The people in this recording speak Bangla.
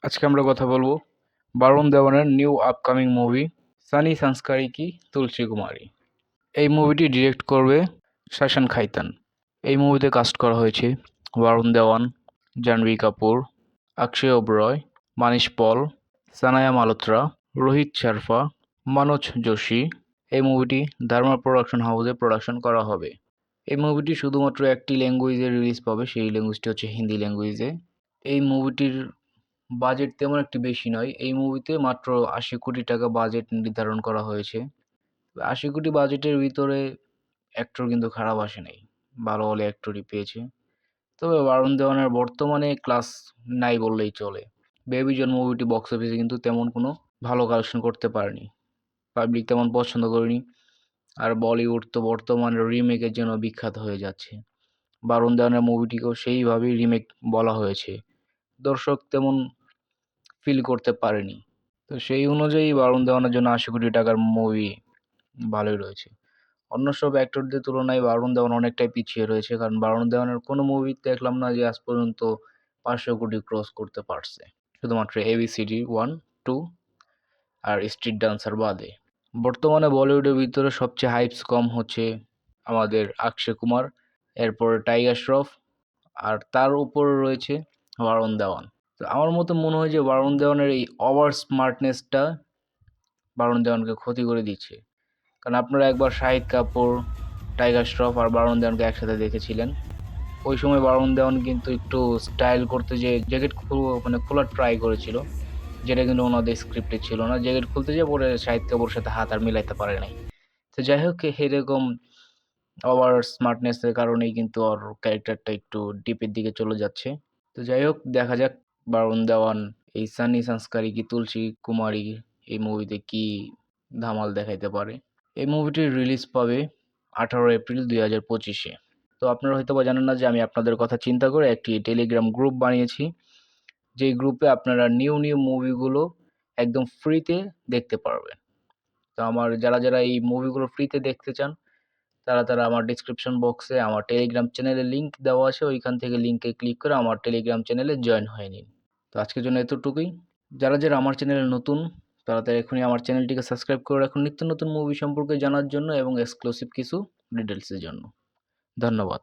আজকে আমরা কথা বলবো বরুণ দেওয়ানের new upcoming movie Sunny Sanskari Ki Tulsi কুমারী। এই মুভিটি ডিরেক্ট করবে শাসান খাইতান। এই মুভিতে কাস্ট করা হয়েছে বরুণ দেওয়ান, জাহ্নবী কাপুর, অক্ষয় ওবরয়, মানিশ পল, সানায়া মালহোত্রা, রোহিত শারফা, মনোজ যোশী। এই মুভিটি ধর্মা প্রোডাকশন হাউসে প্রোডাকশন করা হবে। এই মুভিটি শুধুমাত্র একটি ল্যাঙ্গুয়েজে রিলিজ পাবে, সেই ল্যাঙ্গুয়েজটি হচ্ছে হিন্দি ল্যাঙ্গুয়েজে। এই মুভিটির বাজেট তেমন একটি বেশি নয়। এই মুভিতে মাত্র ৮০ কোটি টাকা বাজেট নির্ধারণ করা হয়েছে। ৮০ কোটি বাজেটের ভিতরে অ্যাক্টর কিন্তু খারাপ আসে নাই, ভালো ভালো অ্যাক্টরই পেয়েছে। তবে বরুণ দেওয়ানের বর্তমানে ক্লাস নাই বললেই চলে। বেবি জন মুভিটি বক্স অফিসে কিন্তু তেমন কোনো ভালো কালেকশন করতে পারেনি, পাবলিক তেমন পছন্দ করেনি। আর বলিউড তো বর্তমানে রিমেকের জন্য বিখ্যাত হয়ে যাচ্ছে। বরুণ দেওয়ানের মুভিটিকেও সেইভাবেই রিমেক বলা হয়েছে, দর্শক তেমন ফিল করতে পারেনি। তো সেই অনুযায়ী বরুণ দেওয়ানের জন্য ৮০ কোটি টাকার মুভি ভালোই রয়েছে। অন্য সব অ্যাক্টরদের তুলনায় বরুণ দেওয়ান অনেকটাই পিছিয়ে রয়েছে, কারণ বরুণ দেওয়ানের কোনো মুভি দেখলাম না যে আজ পর্যন্ত ৫০০ কোটি ক্রস করতে পারছে, শুধুমাত্র এবিসিডি 1, 2 আর স্ট্রিট ডান্সার বাদে। বর্তমানে বলিউডের ভিতরে সবচেয়ে হাইপস কম হচ্ছে আমাদের অক্ষয় কুমার, এরপরে টাইগার শ্রফ, আর তার উপরে রয়েছে বরুণ দেওয়ান। তো আমার মতো মনে হয় যে বরুণ দেওয়ানের এই ওভার স্মার্টনেসটা বরুণ দেওয়ানকে ক্ষতি করে দিচ্ছে। কারণ আপনারা একবার শাহিদ কাপুর, টাইগার শ্রফ আর বরুণ দেওয়ানকে একসাথে দেখেছিলেন। ওই সময় বরুণ দেওয়ান কিন্তু একটু স্টাইল করতে যেয়ে জ্যাকেট খোলার ট্রাই করেছিল, যেটা কিন্তু ওনাদের স্ক্রিপ্টে ছিল না। জ্যাকেট খুলতে যেয়ে পরে শাহিদ কাপুরের সাথে হাত আর মিলাইতে পারে নাই। তো যাই হোক, এরকম ওভার স্মার্টনেসের কারণেই কিন্তু ওর ক্যারেক্টারটা একটু ডিপের দিকে চলে যাচ্ছে। তো যাই হোক, দেখা যাক বরুণ দেওয়ান এই সানি সংস্কারি কি তুলসী কুমারী এই মুভিতে কি ধামাল দেখাইতে পারে। এই মুভিটির রিলিজ পাবে 18 এপ্রিল 2025-এ। তো আপনারা হয়তো বা জানেন না যে আমি আপনাদের কথা চিন্তা করে একটি টেলিগ্রাম গ্রুপ বানিয়েছি, যেই গ্রুপে আপনারা নিউ নিউ মুভিগুলো একদম ফ্রিতে দেখতে পারবেন। তো আমার যারা এই মুভিগুলো ফ্রিতে দেখতে চান, তারা আমার ডিসক্রিপশন বক্সে আমার টেলিগ্রাম চ্যানেলের লিঙ্ক দেওয়া আছে, ওইখান থেকে লিঙ্কে ক্লিক করে আমার টেলিগ্রাম চ্যানেলে জয়েন হয়ে নিন। তো আজকের জন্য এতটুকুই। যারা আমার চ্যানেলে নতুন, তারা এখনই আমার চ্যানেলটিকে সাবস্ক্রাইব করে রাখুন নিত্য নতুন মুভি সম্পর্কে জানার জন্য এবং এক্সক্লুসিভ কিছু ডিটেলসের জন্য। ধন্যবাদ।